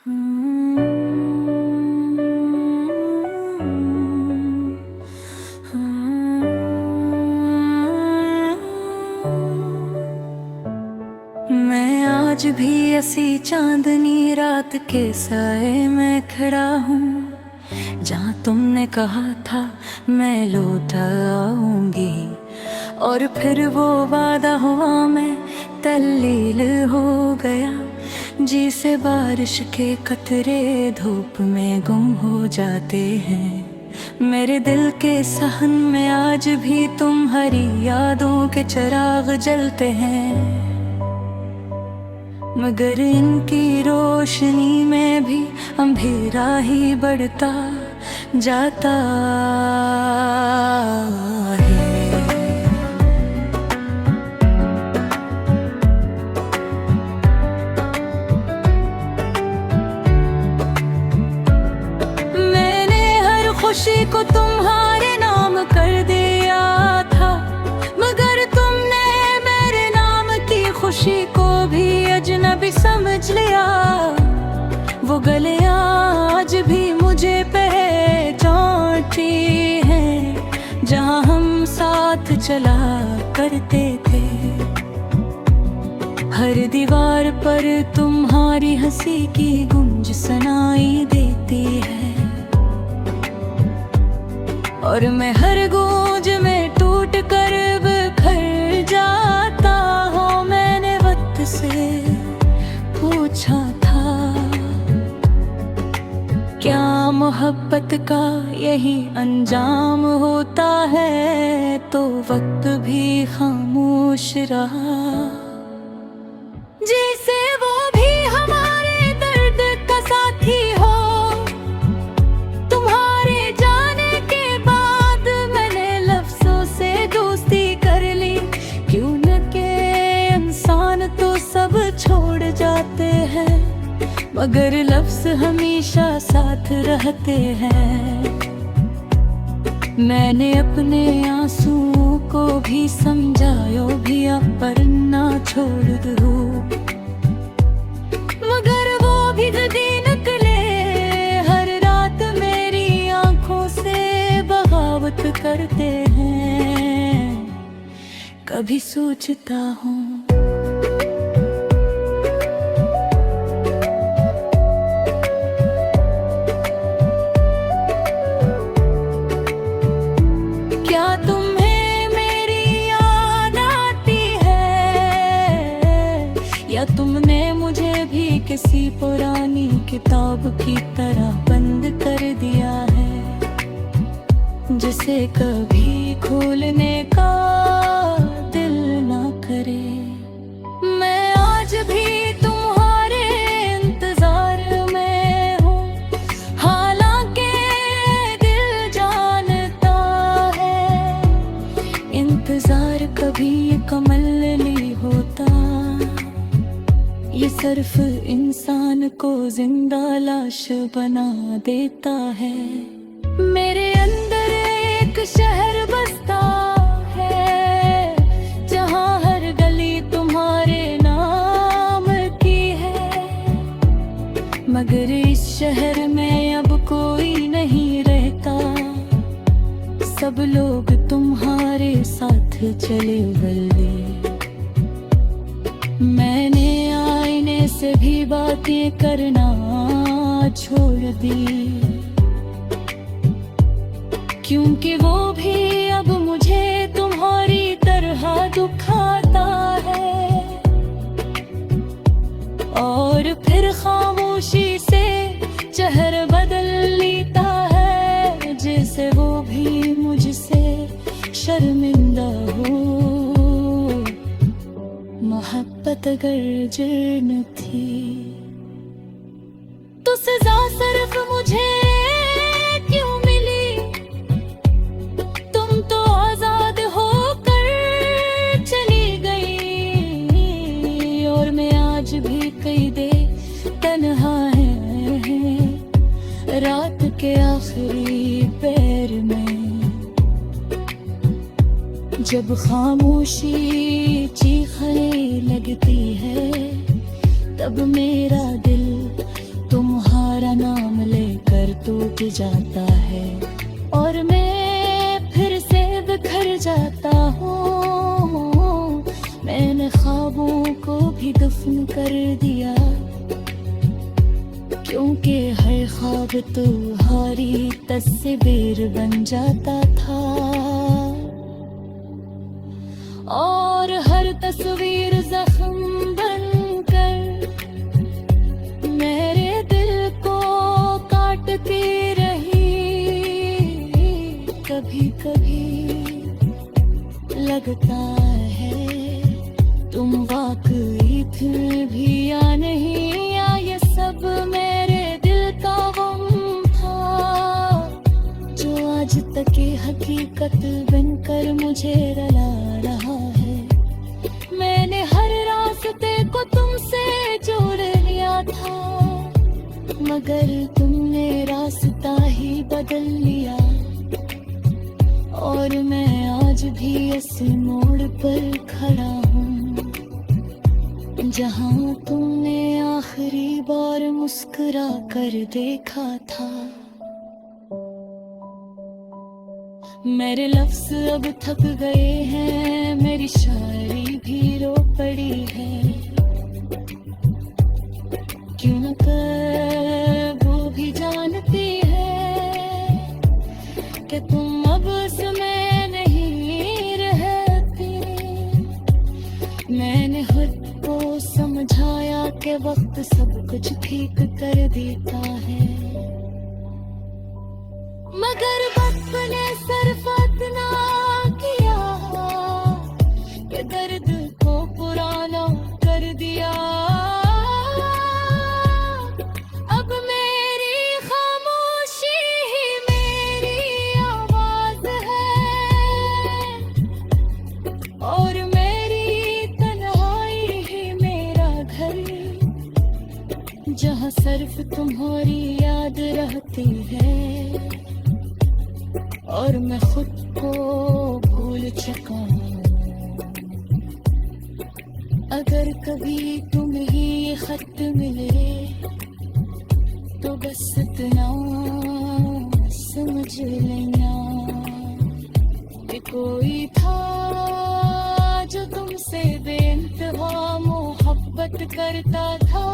मैं आज भी ऐसी चांदनी रात के साए में खड़ा हूँ, जहाँ तुमने कहा था मैं लौट आऊंगी। और फिर वो वादा हुआ मैं तल्लील हो गया, जी से बारिश के कतरे धूप में गुम हो जाते हैं। मेरे दिल के सहन में आज भी तुम्हारी यादों के चिराग जलते हैं, मगर इनकी रोशनी में भी अंधेरा ही बढ़ता जाता है। मैंने हर खुशी को तुम्हारे नाम कर दिया था, मगर तुमने मेरे नाम की खुशी को भी अजनबी समझ लिया। वो गलियां आज भी मुझे पहचानती हैं, जहां हम साथ चला करते थे। हर दीवार पर तुम्हारी हंसी की गूंज सुनाई देती है, और मैं हर गूंज में टूट कर बिखर जाता हूँ। मैंने वक्त से पूछा था, क्या मोहब्बत का यही अंजाम होता है? तो वक्त भी खामोश रहा, जैसे वो भी हमारे दर्द का साथी हो। तुम्हारे जाने के बाद मैंने लफ्जों से दोस्ती कर ली, क्यों न के इंसान तो सब छोड़ जाते हैं, मगर लफ्ज हमेशा साथ रहते हैं। मैंने अपने आंसुओं को भी समझायो भी, अब पर ना छोड़ दो, मगर वो भी ज़िद्दी निकले। हर रात मेरी आंखों से बगावत करते हैं। कभी सोचता हूँ क्या तुम्हें मेरी याद आती है, या तुमने मुझे भी किसी पुरानी किताब की तरह बंद कर दिया है, जिसे कभी खोलने का दिल ना करे। मैं आज भी तुम्हारे इंतजार में हूँ, हालांकि दिल जानता है इंतजार कभी कमल नहीं होता। ये सिर्फ इंसान को जिंदा लाश बना देता है। मेरे अंदर एक शहर बसता है, जहाँ हर गली तुम्हारे नाम की है, मगर इस शहर में अब कोई नहीं रहता। सब लोग तुम्हारे साथ चले गए। मैंने आईने से भी बातें करना छोड़ दी, क्योंकि वो भी अब मुझे तुम्हारी तरह दुखाता है। और फिर खामोशी से चेहरा बदल लेता है, जैसे वो भी मुझसे शर्मिंदा हो। मोहब्बत अगर जुर्म थी तो सजा सिर्फ मुझे क्यों मिली? तुम तो आजाद होकर चली गई, और मैं आज भी कई दे तन्हा है रात के आखिरी पैर में। जब खामोशी चीखने लगती है, तब मेरा दिल तुम टूट जाता है और मैं फिर से बिखर जाता हूँ। मैंने ख्वाबों को भी दफन कर दिया, क्योंकि हर ख्वाब तो हारी तस्वीर बन जाता था और हर तस्वीर जख्म बनकर मेरे दिल को काटती रही। कभी कभी लगता है तुम वाकई फिर भी या नहीं, या ये सब मेरे दिल का गम था जो आज तक की हकीकत बनकर मुझे रुला रहा है। मैंने हर रास्ते को तुमसे जोड़ लिया था, मगर तुमने रास्ता ही बदल लिया और मैं आज भी इस मोड़ पर खड़ा हूँ जहाँ तुमने आखिरी बार मुस्कुरा कर देखा था। मेरे लफ्ज़ अब थक गए हैं, मेरी शायरी भी रो पड़ी है। क्यों न कर वो भी जानती है कि तुम अब उसमें नहीं रहती। मैंने खुद को समझाया कि वक्त सब कुछ ठीक कर देता है, मगर वक्त ने सरफत ना किया कि दर्द को पुराना कर दिया। अब मेरी खामोशी ही मेरी आवाज है और मेरी तन्हाई ही मेरा घर, जहाँ सिर्फ तुम्हारी याद रहती है और मैं खुद को भूल चुका हूँ। अगर कभी तुम ही ये खत मिले तो बस इतना समझ लेना कि कोई था जो तुमसे बेइंतहा मोहब्बत करता था।